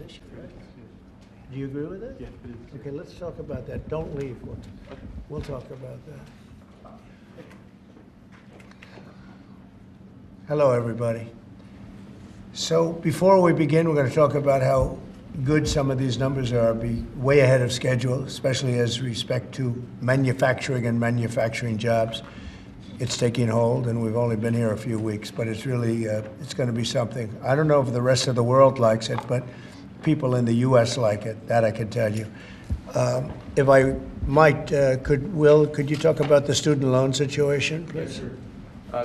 position, right? Do you agree with that? Yeah, it is. Okay, let's talk about that. Don't leave. We'll talk about that. Hello, everybody. So before we begin, we're going to talk about how good some of these numbers are, be way ahead of schedule, especially as respect to manufacturing and manufacturing jobs. It's taking hold, and we've only been here a few weeks, but it's really, it's going to be something. I don't know if the rest of the world likes it, but people in the U.S. like it. That I can tell you. If I might, could you talk about the student loan situation, please? Yes, sir.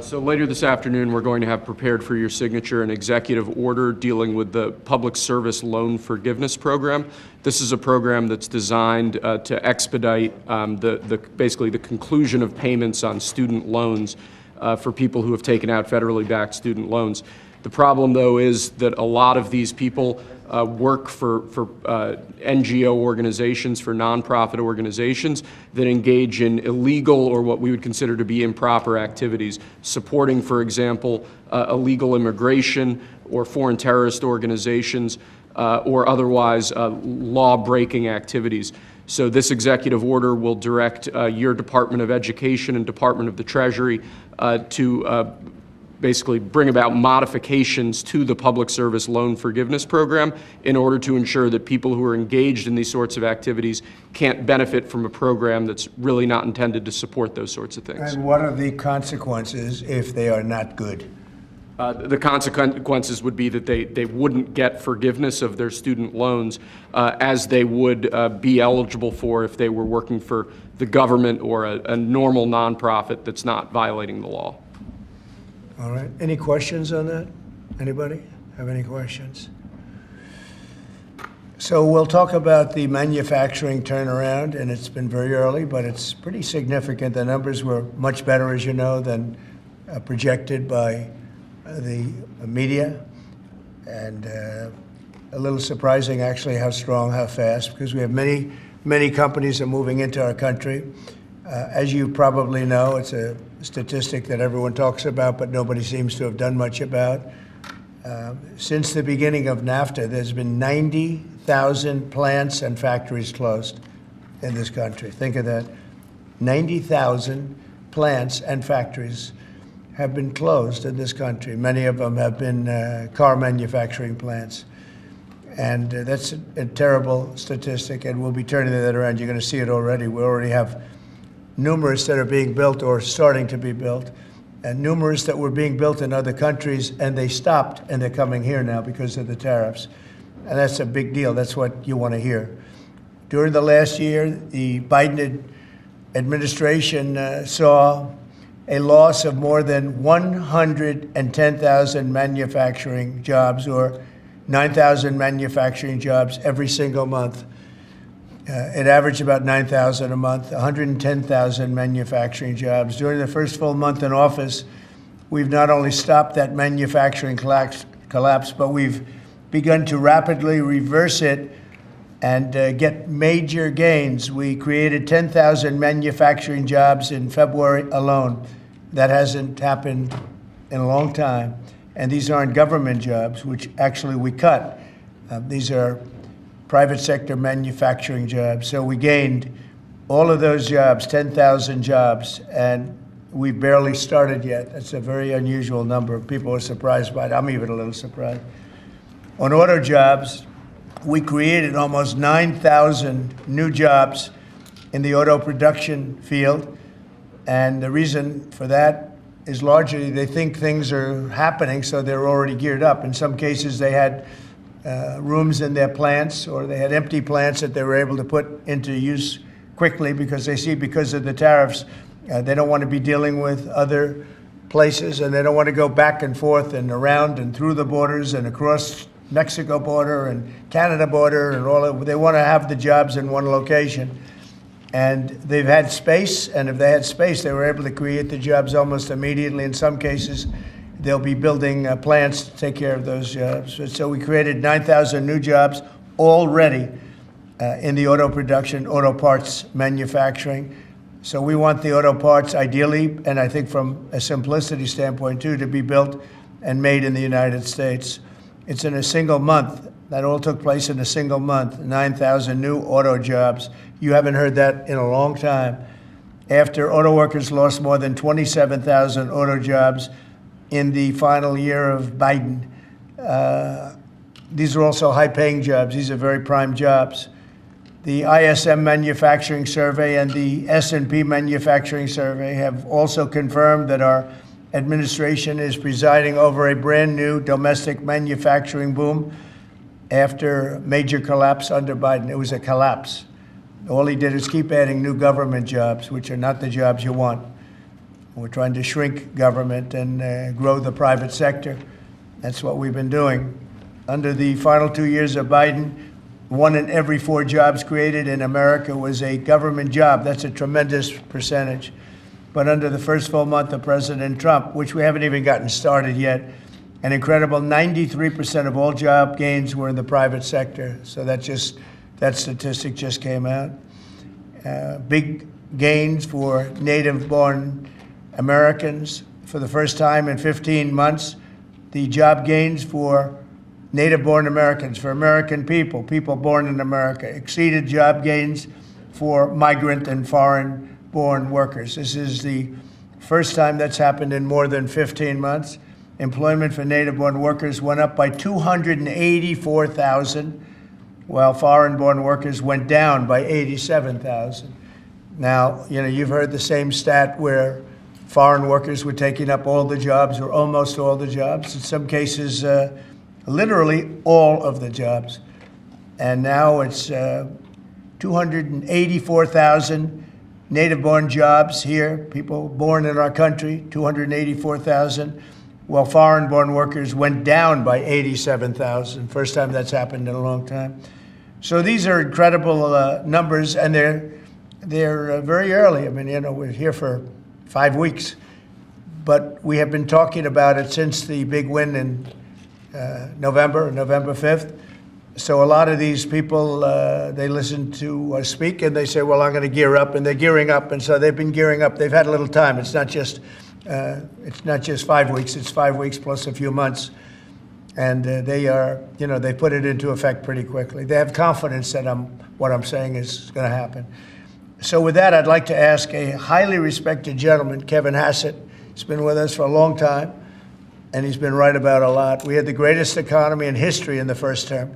So later this afternoon, we're going to have prepared for your signature an executive order dealing with the Public Service Loan Forgiveness Program. This is a program that's designed to expedite basically the conclusion of payments on student loans for people who have taken out federally backed student loans. The problem, though, is that a lot of these people work for NGO organizations, for nonprofit organizations that engage in illegal or what we would consider to be improper activities, supporting, for example, illegal immigration or foreign terrorist organizations or otherwise law-breaking activities. So this executive order will direct your Department of Education and Department of the Treasury to basically bring about modifications to the Public Service Loan Forgiveness Program in order to ensure that people who are engaged in these sorts of activities can't benefit from a program that's really not intended to support those sorts of things. And what are the consequences if they are not good? The consequences would be that they wouldn't get forgiveness of their student loans as they would be eligible for if they were working for the government or a normal nonprofit that's not violating the law. All right. Any questions on that? Anybody have any questions? So we'll talk about the manufacturing turnaround, and it's been very early, but it's pretty significant. The numbers were much better, as you know, than projected by the media, and a little surprising, actually, how strong, how fast, because we have many companies are moving into our country. As you probably know, it's a statistic that everyone talks about, but nobody seems to have done much about. Since the beginning of NAFTA, there's been 90,000 plants and factories closed in this country. Think of that. 90,000 plants and factories have been closed in this country. Many of them have been car manufacturing plants. And that's a terrible statistic, and we'll be turning that around. You're going to see it already. We already have numerous that are being built or starting to be built, and numerous that were being built in other countries, and they stopped, and they're coming here now because of the tariffs. And that's a big deal. That's what you want to hear. During the last year, the Biden administration saw a loss of more than 110,000 manufacturing jobs, or 9,000 manufacturing jobs every single month. It averaged about 9,000 a month, 110,000 manufacturing jobs. During the first full month in office, we've not only stopped that manufacturing collapse, but we've begun to rapidly reverse it and get major gains. We created 10,000 manufacturing jobs in February alone. That hasn't happened in a long time. And these aren't government jobs, which actually we cut. These are private sector manufacturing jobs. So we gained all of those jobs, 10,000 jobs, and we've barely started yet. That's a very unusual number. People are surprised by it. I'm even a little surprised. On auto jobs, we created almost 9,000 new jobs in the auto production field. And the reason for that is largely they think things are happening, so they're already geared up. In some cases, they had rooms in their plants, or they had empty plants that they were able to put into use quickly because they see, because of the tariffs, they don't want to be dealing with other places, and they don't want to go back and forth and around and through the borders and across Mexico border and Canada border and all that. They want to have the jobs in one location. And they've had space, and if they had space, they were able to create the jobs almost immediately. In some cases, they'll be building plants to take care of those jobs. So we created 9,000 new jobs already in the auto production, auto parts manufacturing. So we want the auto parts ideally, and I think from a simplicity standpoint too, to be built and made in the United States. It's in a single month. That all took place in a single month, 9,000 new auto jobs. You haven't heard that in a long time. After auto workers lost more than 27,000 auto jobs in the final year of Biden. These are also high-paying jobs. These are very prime jobs. The ISM Manufacturing Survey and the S&P Manufacturing Survey have also confirmed that our administration is presiding over a brand new domestic manufacturing boom after major collapse under Biden. It was a collapse. All he did is keep adding new government jobs, which are not the jobs you want. We're trying to shrink government and grow the private sector. That's what we've been doing. Under the final 2 years of Biden, 1 in every 4 jobs created in America was a government job. That's a tremendous percentage. But under the first full month of President Trump, which we haven't even gotten started yet, an incredible 93% of all job gains were in the private sector. So that statistic just came out. Big gains for native-born Americans. For the first time in 15 months, the job gains for native-born Americans, for American people born in America, exceeded job gains for migrant and foreign-born workers. This is the first time that's happened in more than 15 months. Employment for native-born workers went up by 284,000, while foreign-born workers went down by 87,000. Now, you've heard the same stat where foreign workers were taking up all the jobs or almost all the jobs. In some cases, literally all of the jobs. And now it's 284,000 native-born jobs here, people born in our country, 284,000, while foreign-born workers went down by 87,000. First time that's happened in a long time. So these are incredible numbers, and they're very early. I mean, we're here for 5 weeks, but we have been talking about it since the big win in November 5th. So a lot of these people, they listen to us speak and they say, well, I'm going to gear up, and they're gearing up. And so they've been gearing up. They've had a little time. It's not just 5 weeks. It's 5 weeks plus a few months. And they put it into effect pretty quickly. They have confidence that what I'm saying is going to happen. So with that, I'd like to ask a highly respected gentleman, Kevin Hassett. He's been with us for a long time, and he's been right about a lot. We had the greatest economy in history in the first term,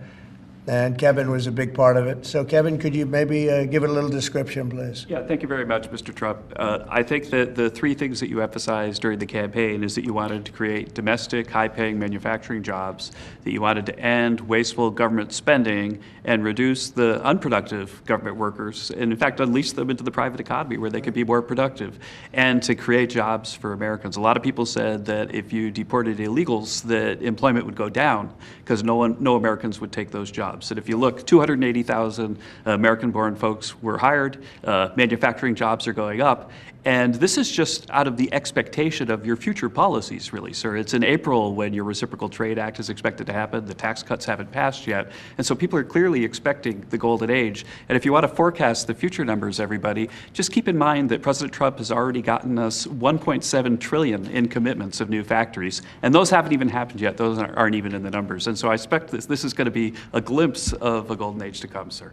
and Kevin was a big part of it. So, Kevin, could you maybe give it a little description, please? Yeah, thank you very much, Mr. Trump. I think that the 3 things that you emphasized during the campaign is that you wanted to create domestic, high-paying manufacturing jobs, that you wanted to end wasteful government spending and reduce the unproductive government workers, and in fact, unleash them into the private economy where they could be more productive, and to create jobs for Americans. A lot of people said that if you deported illegals, that employment would go down because no Americans would take those jobs. And if you look, 280,000 American-born folks were hired, manufacturing jobs are going up, and this is just out of the expectation of your future policies, really, sir. It's in April when your Reciprocal Trade Act is expected to happen. The tax cuts haven't passed yet, and so people are clearly expecting the golden age. And if you want to forecast the future numbers, everybody, just keep in mind that President Trump has already gotten us $1.7 trillion in commitments of new factories, and those haven't even happened yet. Those aren't even in the numbers. And so I expect this is going to be a glimpse of a golden age to come, sir.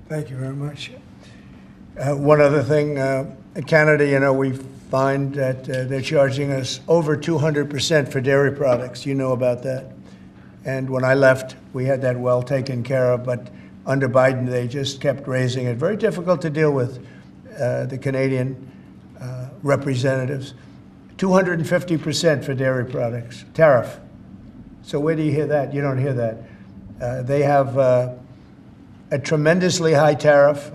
Thank you very much. One other thing, in Canada, we find that they're charging us over 200% for dairy products. You know about that. And when I left, we had that well taken care of, but under Biden, they just kept raising it. Very difficult to deal with the Canadian representatives. 250% for dairy products, tariff. So where do you hear that? You don't hear that. They have a tremendously high tariff.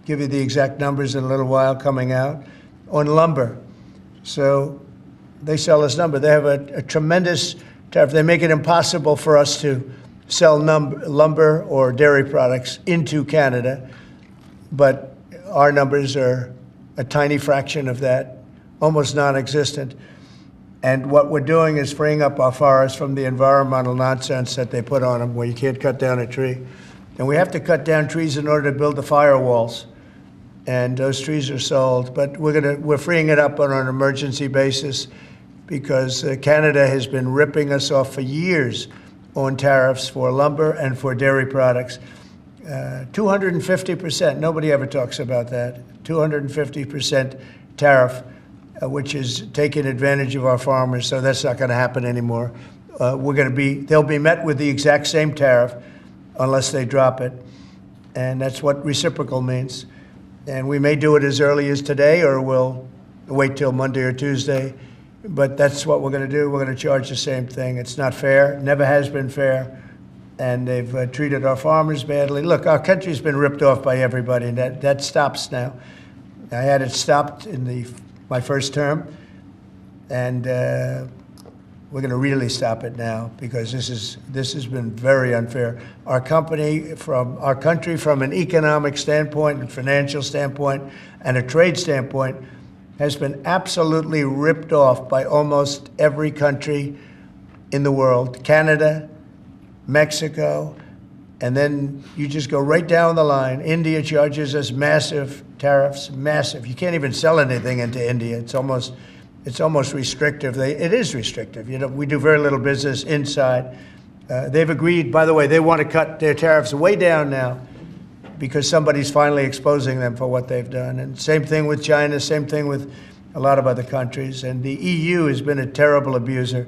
Give you the exact numbers in a little while coming out, on lumber. So they sell us lumber. They have a tremendous tariff. They make it impossible for us to sell lumber or dairy products into Canada, but our numbers are a tiny fraction of that, almost non-existent. And what we're doing is freeing up our forests from the environmental nonsense that they put on them, where you can't cut down a tree. And we have to cut down trees in order to build the firewalls. And those trees are sold, but we're freeing it up on an emergency basis because Canada has been ripping us off for years on tariffs for lumber and for dairy products. 250%, nobody ever talks about that. 250% tariff, which is taking advantage of our farmers, so that's not going to happen anymore. They'll be met with the exact same tariff unless they drop it, and that's what reciprocal means. And we may do it as early as today, or we'll wait till Monday or Tuesday, but that's what we're going to do. We're going to charge the same thing. It's not fair, never has been fair, and they've treated our farmers badly. Look, our country's been ripped off by everybody, and that stops now. I had it stopped in my first term, and we're going to really stop it now, because this has been very unfair. Our country, from an economic standpoint and financial standpoint and a trade standpoint, has been absolutely ripped off by almost every country in the world. Canada, Mexico, and then you just go right down the line. India charges us massive tariffs, massive. You can't even sell anything into India. It's almost restrictive. It is restrictive. We do very little business inside. They've agreed, by the way, they want to cut their tariffs way down now, because somebody's finally exposing them for what they've done. And same thing with China, same thing with a lot of other countries. And the EU has been a terrible abuser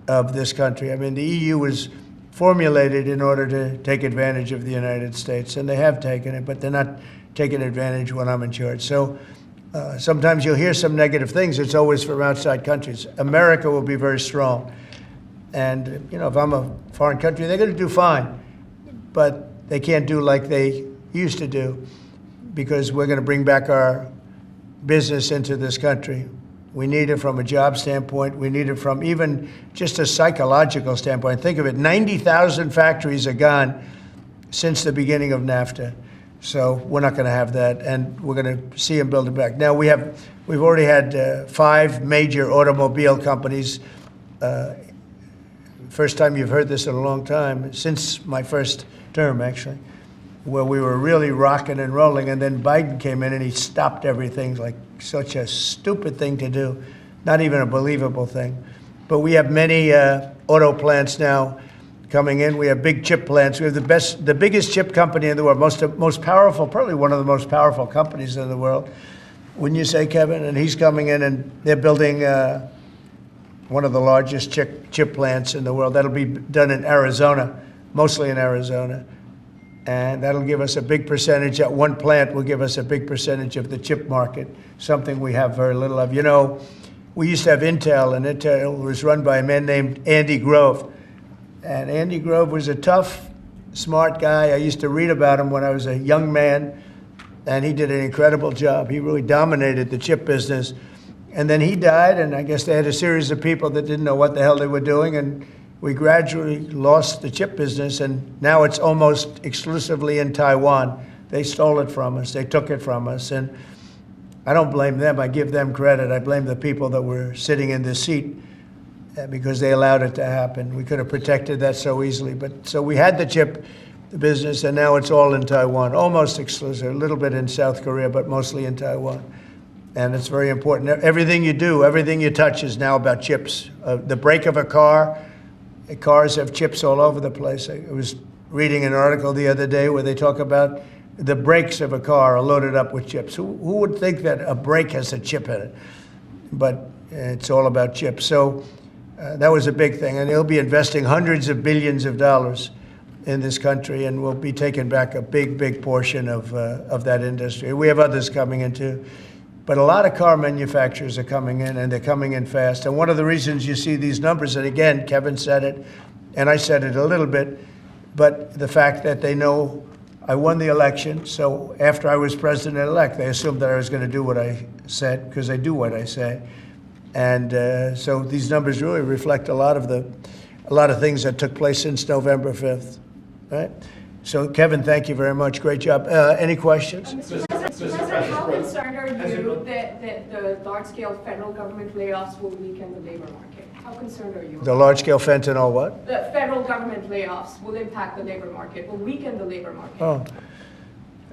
of this country. I mean, the EU was formulated in order to take advantage of the United States, and they have taken it, but they're not taking advantage when I'm in charge. So sometimes you'll hear some negative things. It's always from outside countries. America will be very strong. And, if I'm a foreign country, they're going to do fine. But they can't do like they used to do, because we're going to bring back our business into this country. We need it from a job standpoint. We need it from even just a psychological standpoint. Think of it, 90,000 factories are gone since the beginning of NAFTA. So we're not going to have that, and we're going to see them build it back. Now, we've already had 5 major automobile companies. First time you've heard this in a long time, since my first term, actually, where we were really rocking and rolling, and then Biden came in and he stopped everything, like such a stupid thing to do, not even a believable thing. But we have many auto plants now coming in. We have big chip plants. We have the biggest chip company in the world, most powerful, probably one of the most powerful companies in the world. Wouldn't you say, Kevin? And he's coming in, and they're building one of the largest chip plants in the world. That'll be done in Arizona, mostly in Arizona. And that'll give us a big percentage. At one plant will give us a big percentage of the chip market, something we have very little of. We used to have Intel, and Intel was run by a man named Andy Grove. And Andy Grove was a tough, smart guy. I used to read about him when I was a young man, and he did an incredible job. He really dominated the chip business. And then he died, and I guess they had a series of people that didn't know what the hell they were doing, and we gradually lost the chip business, and now it's almost exclusively in Taiwan. They stole it from us. They took it from us, and I don't blame them. I give them credit. I blame the people that were sitting in this seat because they allowed it to happen. We could have protected that so easily. But so we had the chip business, and now it's all in Taiwan, almost exclusive, a little bit in South Korea, but mostly in Taiwan. And it's very important. Everything you do, everything you touch is now about chips. The brake of a car, cars have chips all over the place. I was reading an article the other day where they talk about the brakes of a car are loaded up with chips. Who would think that a brake has a chip in it? But it's all about chips. So that was a big thing. And they'll be investing hundreds of billions of dollars in this country, and we'll be taking back a big, big portion of that industry. We have others coming in too. But a lot of car manufacturers are coming in, and they're coming in fast. And one of the reasons you see these numbers, and again, Kevin said it, and I said it a little bit, but the fact that they know I won the election, so after I was president-elect, they assumed that I was going to do what I said, because I do what I say. And so these numbers really reflect a lot of things that took place since November 5th, right? So, Kevin, thank you very much. Great job. Any questions? Mr. President, how concerned are you that the large-scale federal government layoffs will weaken the labor market? How concerned are you? The large-scale fentanyl what? The federal government layoffs will impact the labor market, will weaken the labor market. Oh.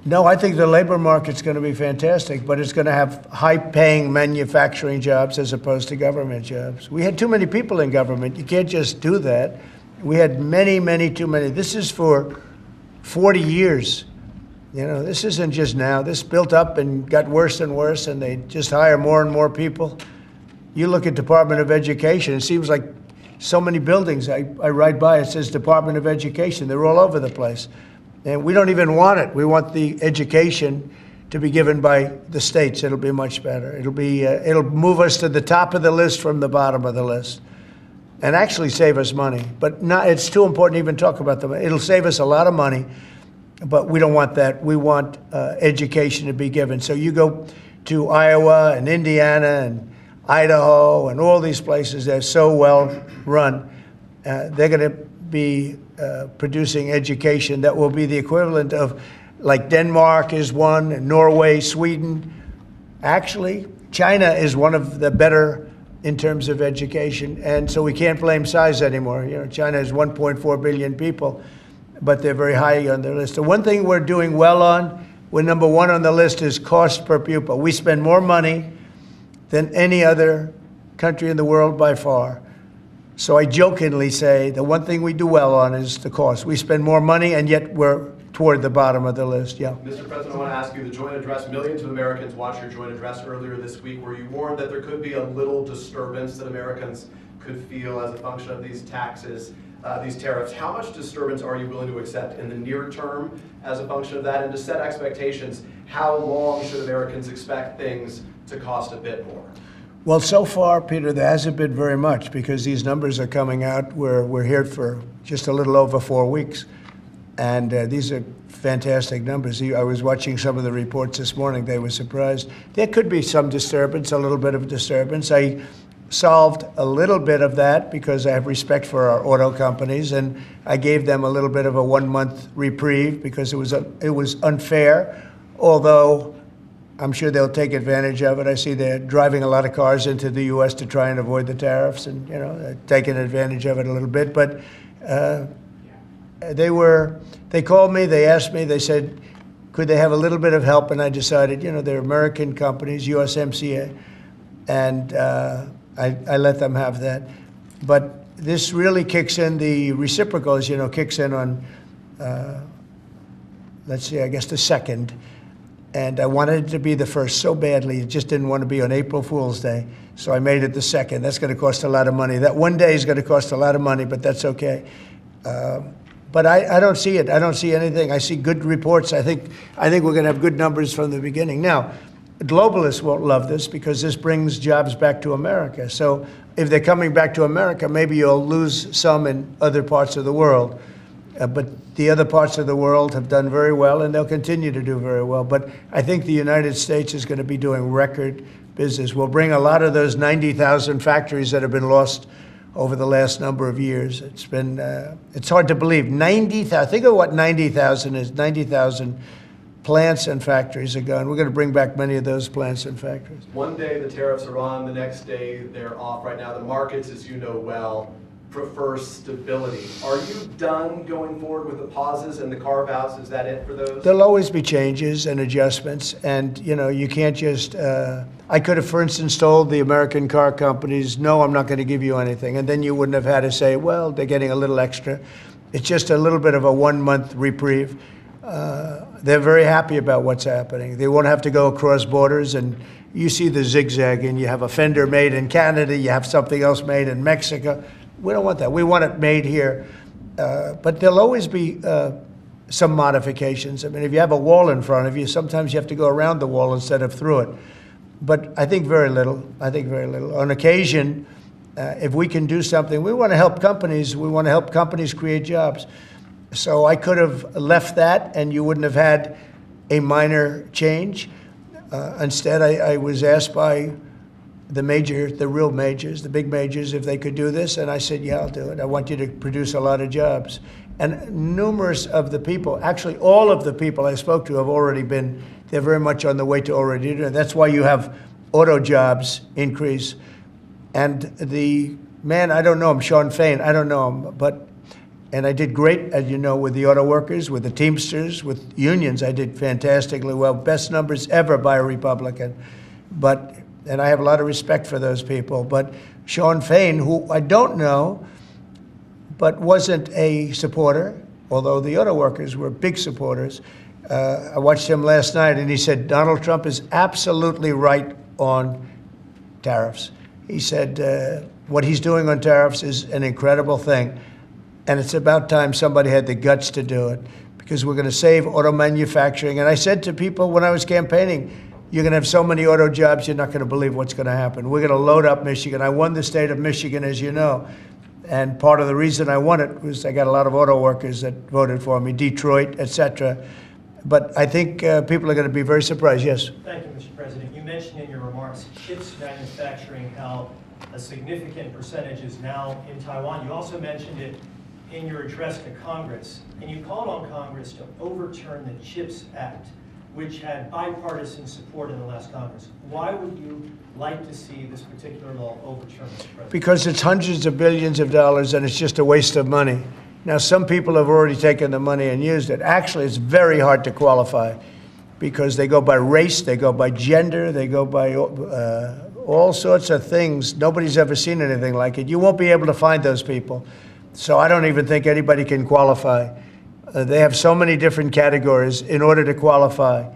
No, I think the labor market's going to be fantastic, but it's going to have high-paying manufacturing jobs as opposed to government jobs. We had too many people in government. You can't just do that. We had many, many too many. This is for 40 years. You know, this isn't just now. This built up and got worse and worse, and they just hire more and more people. You look at Department of Education, it seems like so many buildings. I ride by, it says Department of Education. They're all over the place. And we don't even want it. We want the education to be given by the states. It'll be much better. It'll move us to the top of the list from the bottom of the list, and actually save us money. But it's too important to even talk about them. It'll save us a lot of money, but we don't want that. We want education to be given. So you go to Iowa and Indiana and Idaho and all these places, they're so well run. They're going to be producing education that will be the equivalent of, like Denmark is one, and Norway, Sweden. Actually, China is one of the better in terms of education, and so we can't blame size anymore. You know, China has 1.4 billion people, but they're very high on their list. The one thing we're doing well on, we're number one on the list, is cost per pupil. We spend more money than any other country in the world by far. So I jokingly say the one thing we do well on is the cost. We spend more money, and yet we're toward the bottom of the list. Yeah. Mr. President, I want to ask you, the joint address, millions of Americans watched your joint address earlier this week, where you warned that there could be a little disturbance that Americans could feel as a function of these taxes, these tariffs. How much disturbance are you willing to accept in the near term as a function of that? And to set expectations, how long should Americans expect things to cost a bit more? Well, so far, Peter, there hasn't been very much, because these numbers are coming out. We're here for just a little over 4 weeks. And these are fantastic numbers. I was watching some of the reports this morning. They were surprised. There could be some disturbance, a little bit of disturbance. I solved a little bit of that because I have respect for our auto companies, and I gave them a little bit of a 1-month reprieve because it was unfair, although I'm sure they'll take advantage of it. I see they're driving a lot of cars into the U.S. to try and avoid the tariffs, and they're taking advantage of it a little bit. But they called me, they asked me, they said, could they have a little bit of help? And I decided, they're American companies, USMCA, and I let them have that. But this really kicks in, the reciprocals, kicks in on, let's see, I guess the 2nd. And I wanted it to be the 1st so badly. I just didn't want to be on April Fool's Day. So I made it the 2nd. That's going to cost a lot of money. That one day is going to cost a lot of money, but that's okay. But I don't see it. I don't see anything. I see good reports. I think we're going to have good numbers from the beginning. Now, globalists won't love this because this brings jobs back to America. So if they're coming back to America, maybe you'll lose some in other parts of the world. But the other parts of the world have done very well, and they'll continue to do very well. But I think the United States is going to be doing record business. We'll bring a lot of those 90,000 factories that have been lost over the last number of years. It's been, it's hard to believe. 90,000, think of what 90,000 is. 90,000 plants and factories are gone. We're going to bring back many of those plants and factories. One day the tariffs are on, the next day they're off. Right now the markets, as you know well, prefer stability. Are you done going forward with the pauses and the carve-outs? Is that it for those? There'll always be changes and adjustments, and you can't just. I could have, for instance, told the American car companies, "No, I'm not going to give you anything," and then you wouldn't have had to say, "Well, they're getting a little extra." It's just a little bit of a 1-month reprieve. They're very happy about what's happening. They won't have to go across borders, and you see the zigzagging. You have a fender made in Canada, you have something else made in Mexico. We don't want that. We want it made here. But there'll always be some modifications. I mean, if you have a wall in front of you, sometimes you have to go around the wall instead of through it. But I think very little. I think very little. On occasion, if we can do something, we want to help companies. We want to help companies create jobs. So I could have left that, and you wouldn't have had a minor change. Instead, I was asked by the real majors, the big majors, if they could do this. And I said, yeah, I'll do it. I want you to produce a lot of jobs. And numerous of the people, actually all of the people I spoke to have already been, they're very much on the way to already doing it. That's why you have auto jobs increase. And the man, I don't know him, Sean Fain, I don't know him, and I did great, as you know, with the auto workers, with the Teamsters, with unions. I did fantastically well, best numbers ever by a Republican. And I have a lot of respect for those people. But Sean Fain, who I don't know, but wasn't a supporter, although the auto workers were big supporters. I watched him last night, and he said Donald Trump is absolutely right on tariffs. He said what he's doing on tariffs is an incredible thing, and it's about time somebody had the guts to do it, because we're going to save auto manufacturing. And I said to people when I was campaigning, you're going to have so many auto jobs, you're not going to believe what's going to happen. We're going to load up Michigan. I won the state of Michigan, as you know. And part of the reason I won it was I got a lot of auto workers that voted for me, Detroit, et cetera. But I think people are going to be very surprised. Yes? Thank you, Mr. President. You mentioned in your remarks chips manufacturing, how a significant percentage is now in Taiwan. You also mentioned it in your address to Congress, and you called on Congress to overturn the CHIPS Act, which had bipartisan support in the last Congress. Why would you like to see this particular law overturned, Mr. President? Because it's hundreds of billions of dollars, and it's just a waste of money. Now, some people have already taken the money and used it. Actually, it's very hard to qualify, because they go by race, they go by gender, they go by all sorts of things. Nobody's ever seen anything like it. You won't be able to find those people. So I don't even think anybody can qualify. They have so many different categories in order to qualify.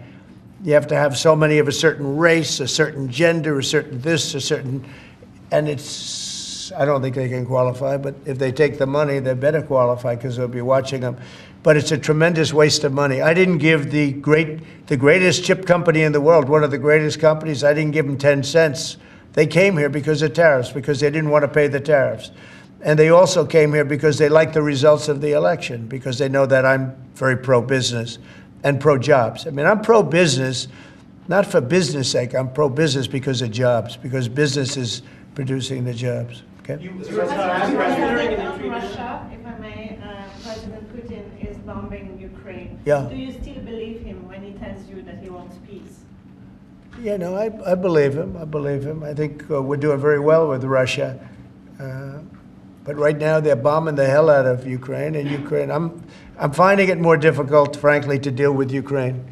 You have to have so many of a certain race, a certain gender, a certain this, a certain, and I don't think they can qualify, but if they take the money, they better qualify, because they'll be watching them. But it's a tremendous waste of money. I didn't give the greatest chip company in the world, one of the greatest companies, I didn't give them 10 cents. They came here because of tariffs, because they didn't want to pay the tariffs. And they also came here because they like the results of the election, because they know that I'm very pro-business and pro-jobs. I mean, I'm pro-business, not for business sake. I'm pro-business because of jobs, because business is producing the jobs. Okay? President of Russia, if I may, President Putin is bombing Ukraine. Yeah. Do you still believe him when he tells you that he wants peace? Yeah, no, I believe him. I believe him. I think we're doing very well with Russia. But right now they're bombing the hell out of Ukraine, and I'm finding it more difficult, frankly, to deal with Ukraine.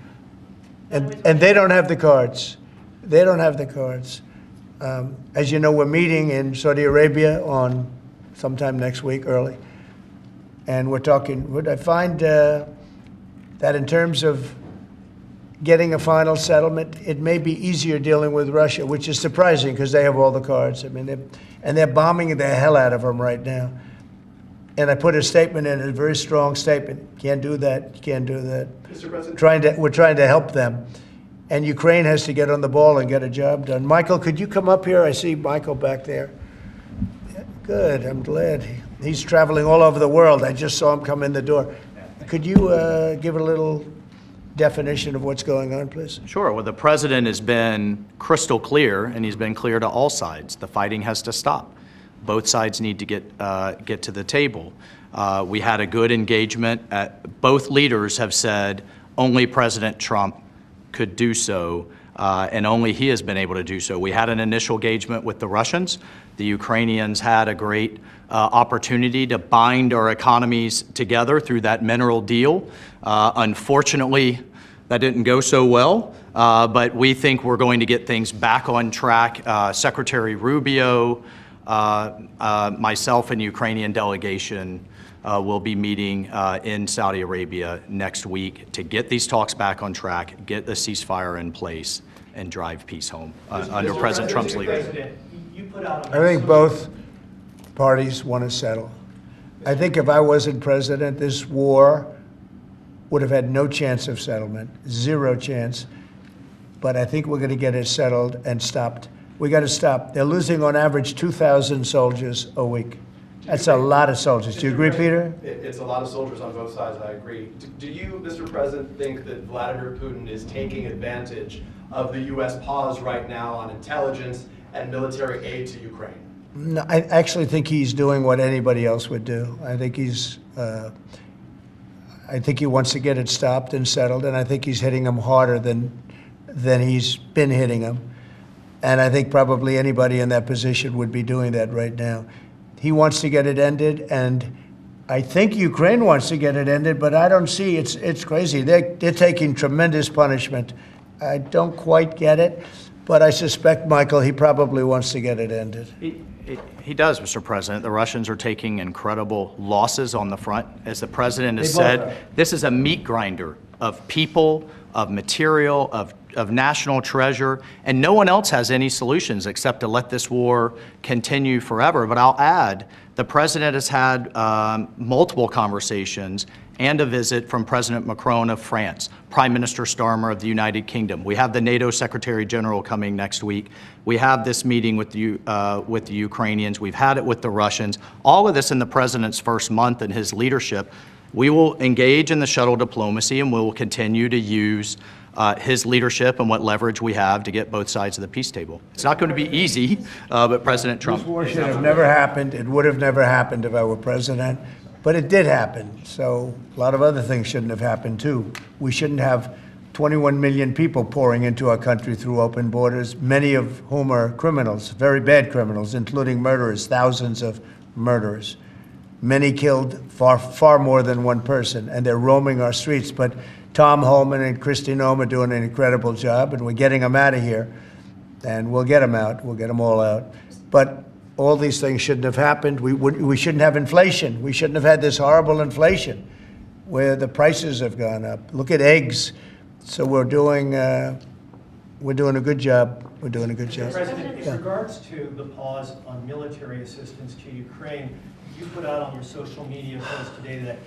And they don't have the cards. They don't have the cards. As you know, we're meeting in Saudi Arabia on sometime next week, early. And we're talking, I find that in terms of getting a final settlement, it may be easier dealing with Russia, which is surprising because they have all the cards. I mean, they're bombing the hell out of them right now. And I put a statement in, a very strong statement. Can't do that. Can't do that. Mr. President. We're trying to help them. And Ukraine has to get on the ball and get a job done. Michael, could you come up here? I see Michael back there. Good. I'm glad. He's traveling all over the world. I just saw him come in the door. Could you give a little definition of what's going on, please? Sure. Well, the president has been crystal clear, and he's been clear to all sides. The fighting has to stop. Both sides need to get to the table. We had a good engagement. Both leaders have said only President Trump could do so, and only he has been able to do so. We had an initial engagement with the Russians. The Ukrainians had a great opportunity to bind our economies together through that mineral deal. Unfortunately, that didn't go so well, but we think we're going to get things back on track. Secretary Rubio, myself, and Ukrainian delegation will be meeting in Saudi Arabia next week to get these talks back on track, get the ceasefire in place, and drive peace home under President Trump's leadership. I think both parties want to settle. I think if I wasn't president, this war would have had no chance of settlement, zero chance. But I think we're going to get it settled and stopped. We got to stop. They're losing on average 2,000 soldiers a week. That's a lot of soldiers. Do you agree, Peter? It's a lot of soldiers on both sides, I agree. Do you, Mr. President, think that Vladimir Putin is taking advantage of the U.S. pause right now on intelligence and military aid to Ukraine? No, I actually think he's doing what anybody else would do. I think he wants to get it stopped and settled, and I think he's hitting them harder than he's been hitting them. And I think probably anybody in that position would be doing that right now. He wants to get it ended, and I think Ukraine wants to get it ended, but I don't see, it's crazy. They're taking tremendous punishment. I don't quite get it, but I suspect, Michael, he probably wants to get it ended. He does, Mr. President. The Russians are taking incredible losses on the front. As the President has They both said, are. this is a meat grinder of people, of material, of national treasure, and no one else has any solutions except to let this war continue forever. But I'll add, the President has had multiple conversations and a visit from President Macron of France, Prime Minister Starmer of the United Kingdom. We have the NATO Secretary General coming next week. We have this meeting with the Ukrainians. We've had it with the Russians. All of this in the President's first month in his leadership. We will engage in the shuttle diplomacy, and we will continue to use his leadership and what leverage we have to get both sides of the peace table. It's not going to be easy, but President Trump... This war should have never happened. It would have never happened if I were president. But it did happen. So a lot of other things shouldn't have happened, too. We shouldn't have 21 million people pouring into our country through open borders, many of whom are criminals, very bad criminals, including murderers, thousands of murderers. Many killed, far more than one person, and they're roaming our streets. But Tom Holman and Kristi Noem are doing an incredible job, and we're getting them out of here. And we'll get them out. We'll get them all out. But all these things shouldn't have happened. We shouldn't have inflation. We shouldn't have had this horrible inflation where the prices have gone up. Look at eggs. So we're doing a good job. We're doing a good job. President, in regards to the pause on military assistance to Ukraine, you put out on your social media post today that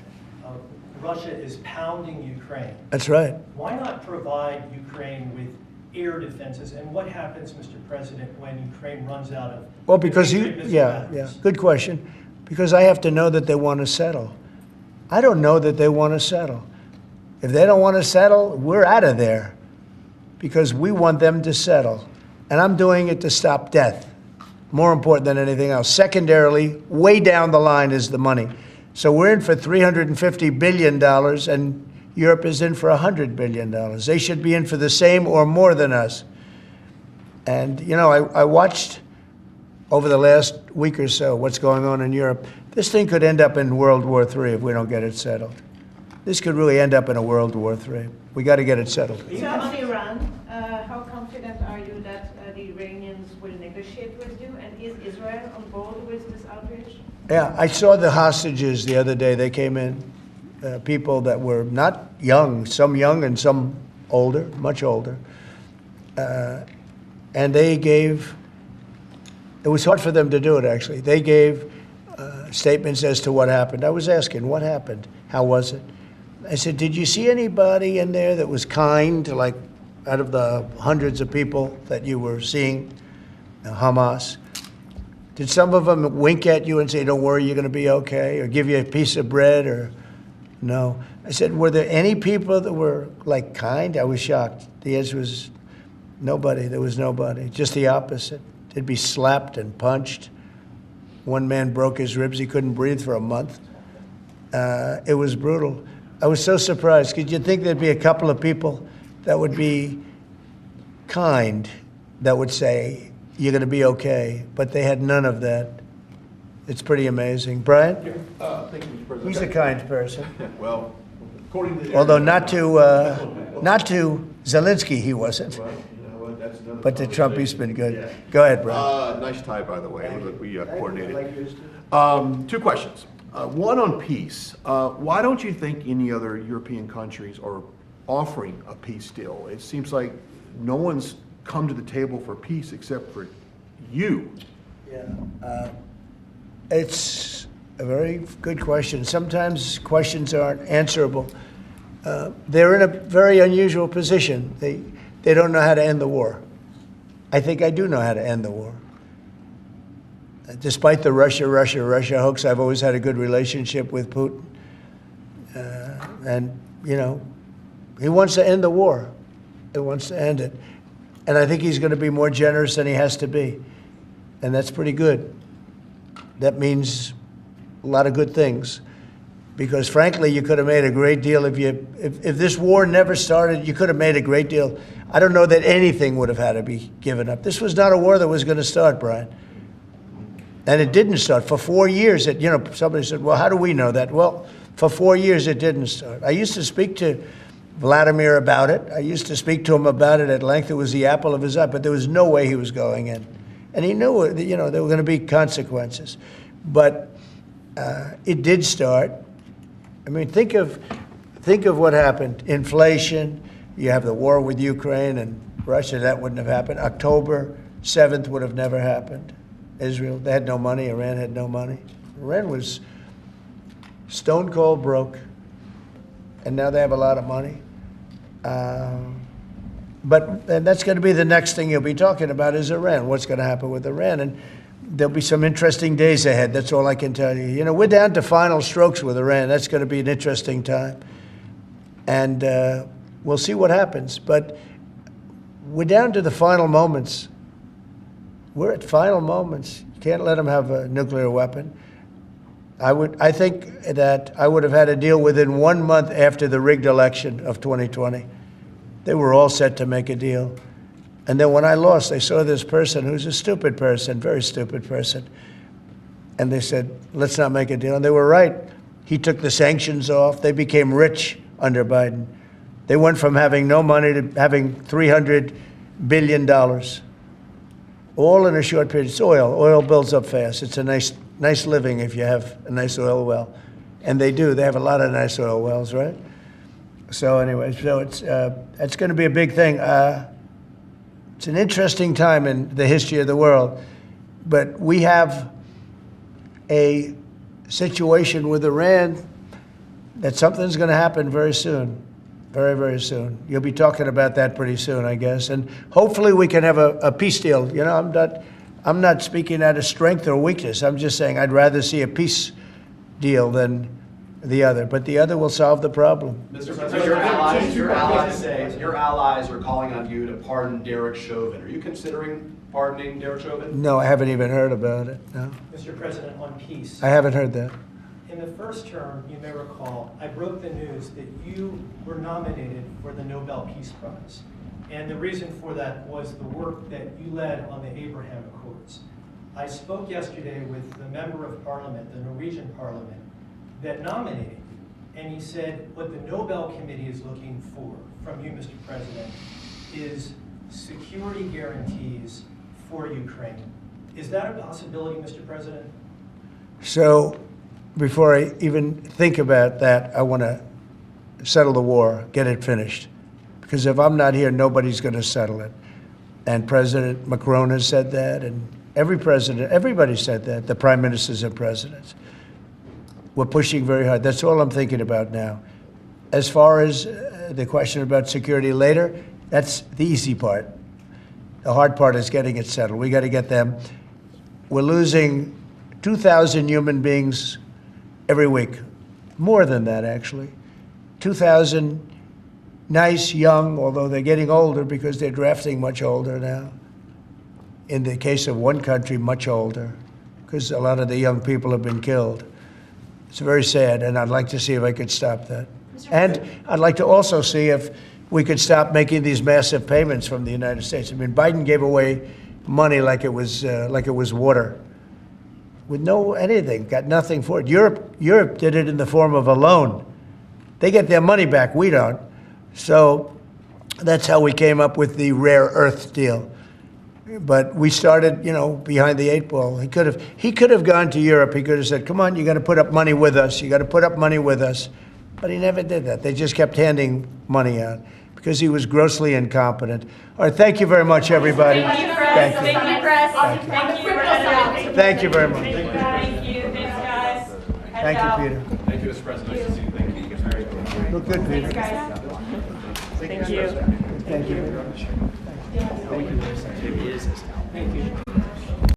Russia is pounding Ukraine. That's right. Why not provide Ukraine with air defenses? And what happens, Mr. President, when Ukraine runs out of... Well, because good question. Because I have to know that they want to settle. I don't know that they want to settle. If they don't want to settle, we're out of there because we want them to settle. And I'm doing it to stop death, more important than anything else. Secondarily, way down the line is the money. So we're in for $350 billion, and Europe is in for $100 billion. They should be in for the same or more than us. And, you know, I watched over the last week or so what's going on in Europe. This thing could end up in World War III if we don't get it settled. This could really end up in a World War III. We got to get it settled. So on Iran, how confident are you that the Iranians will negotiate with you? And is Israel on board with this outrage? Yeah, I saw the hostages the other day. They came in, people that were not young, some young and some older, much older. And they gave, it was hard for them to do it, actually. They gave statements as to what happened. I was asking, what happened? How was it? I said, did you see anybody in there that was kind, like out of the hundreds of people that you were seeing, Hamas? Did some of them wink at you and say, don't worry, you're going to be okay, or give you a piece of bread, or no? I said, were there any people that were, like, kind? I was shocked. The answer was nobody. There was nobody. Just the opposite. They'd be slapped and punched. One man broke his ribs. He couldn't breathe for a month. It was brutal. I was so surprised. Could you think there'd be a couple of people that would be kind, that would say, you're going to be okay, but they had none of that. It's pretty amazing. Brian? Thank you, Mr. President. He's a kind person. Well, according to... Although not to Zelensky, he wasn't. Well, you know what, that's another But to Trump, he's conversation. been good. Yeah. Go ahead, Brian. Nice tie, by the way. Look, we coordinated. Like yours too. Two questions. One on peace. Why don't you think any other European countries are offering a peace deal? It seems like no one's come to the table for peace except for you. Yeah. It's a very good question. Sometimes questions aren't answerable. They're in a very unusual position. They don't know how to end the war. I think I do know how to end the war. Despite the Russia hoax, I've always had a good relationship with Putin. And, you know, he wants to end the war. He wants to end it. And I think he's going to be more generous than he has to be. And that's pretty good. That means a lot of good things. Because frankly, you could have made a great deal if this war never started, you could have made a great deal. I don't know that anything would have had to be given up. This was not a war that was going to start, Brian. And it didn't start. For 4 years, somebody said, well, how do we know that? Well, for 4 years, it didn't start. I used to speak to Vladimir about it. I used to speak to him about it at length. It was the apple of his eye, but there was no way he was going in. And he knew, there were going to be consequences. But it did start. I mean, think of what happened. Inflation, you have the war with Ukraine and Russia, that wouldn't have happened. October 7th would have never happened. Israel, they had no money. Iran had no money. Iran was stone cold broke, and now they have a lot of money. And that's going to be the next thing you'll be talking about is Iran. What's going to happen with Iran? And there'll be some interesting days ahead. That's all I can tell you. We're down to final strokes with Iran. That's going to be an interesting time. And we'll see what happens. But we're down to the final moments. We're at final moments. You can't let them have a nuclear weapon. I think that I would have had a deal within 1 month after the rigged election of 2020. They were all set to make a deal. And then when I lost, they saw this person who's a stupid person, very stupid person. And they said, let's not make a deal. And they were right. He took the sanctions off. They became rich under Biden. They went from having no money to having $300 billion. All in a short period. It's oil. Oil builds up fast. It's a nice living if you have a nice oil well. And they do. They have a lot of nice oil wells, right? So anyway, it's going to be a big thing. It's an interesting time in the history of the world. But we have a situation with Iran that something's going to happen very soon. Very, very soon. You'll be talking about that pretty soon, I guess. And hopefully we can have a peace deal. I'm not speaking out of strength or weakness. I'm just saying I'd rather see a peace deal than the other. But the other will solve the problem. Mr. President, your allies are calling on you to pardon Derek Chauvin. Are you considering pardoning Derek Chauvin? No, I haven't even heard about it. No. Mr. President, on peace. I haven't heard that. In the first term, you may recall, I broke the news that you were nominated for the Nobel Peace Prize. And the reason for that was the work that you led on the Abraham Accords. I spoke yesterday with the member of parliament, the Norwegian parliament, that nominated you. And he said what the Nobel Committee is looking for from you, Mr. President, is security guarantees for Ukraine. Is that a possibility, Mr. President? So before I even think about that, I want to settle the war, get it finished. Because if I'm not here, nobody's going to settle it. And President Macron has said that, and everybody said that, the prime ministers and presidents. We're pushing very hard. That's all I'm thinking about now. As far as the question about security later, that's the easy part. The hard part is getting it settled. We got to get them. We're losing 2,000 human beings every week. More than that, actually. 2,000 nice, young, although they're getting older because they're drafting much older now. In the case of one country, much older, because a lot of the young people have been killed. It's very sad, and I'd like to see if I could stop that. And I'd like to also see if we could stop making these massive payments from the United States. I mean, Biden gave away money like it was water, with no anything, got nothing for it. Europe did it in the form of a loan. They get their money back, we don't. So that's how we came up with the rare earth deal. But we started, behind the 8 ball. He could have gone to Europe. He could have said, come on, you got to put up money with us. You got to put up money with us. But he never did that. They just kept handing money out because he was grossly incompetent. All right, thank you very much, everybody. Thank you, Press. Thank you. Thank you, Press. Thank you. Thank you. Thank you very much. Thank you. Thanks, guys. Thank you, Peter. Thank you, Mr. President. Nice to see you. Thank you. Very good. Look good, Peter. Thanks, guys. Thank you very much. Yeah. Thank you.